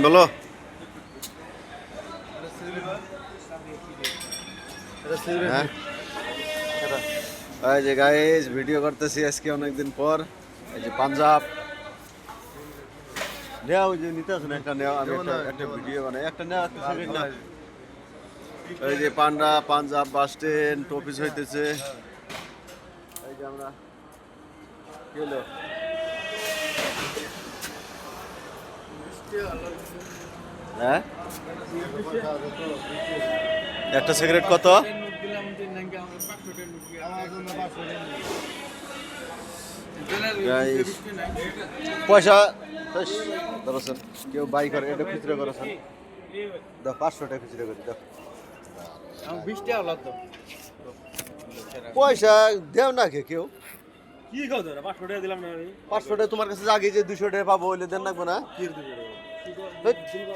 বলো। হ্যাঁ এই যে গাইস ভিডিও করতেছি আজকে অনেকদিন পর। এই যে পাঞ্জাব নেওয়া, ওই যে নিতে আসুন একটা নেওয়া, আমি একটা ভিডিও বানাই, একটা নেওয়া একটা সেকেন্ড না। এই যে পাঞ্জাব বাস স্ট্যান্ড অফিস হইতেছে। এই যে আমরা কি হলো হ্যাঁ একটা সিগারেট কত? Guys, পয়সা ধরছেন কেউ বাই করে, এটা খুচরা করেছেন, দাও 500 টাকা খুচরা করে দাও। 20 টাকা লাগতো। পয়সা দেও না কে কেউ? কি কও তোরা 500 টাকা দিলাম না আমি। 500 টাকা তোমার কাছে আগে যে 200 টাকা পাবো ওইলে দেন লাগবে না? কি দিবি?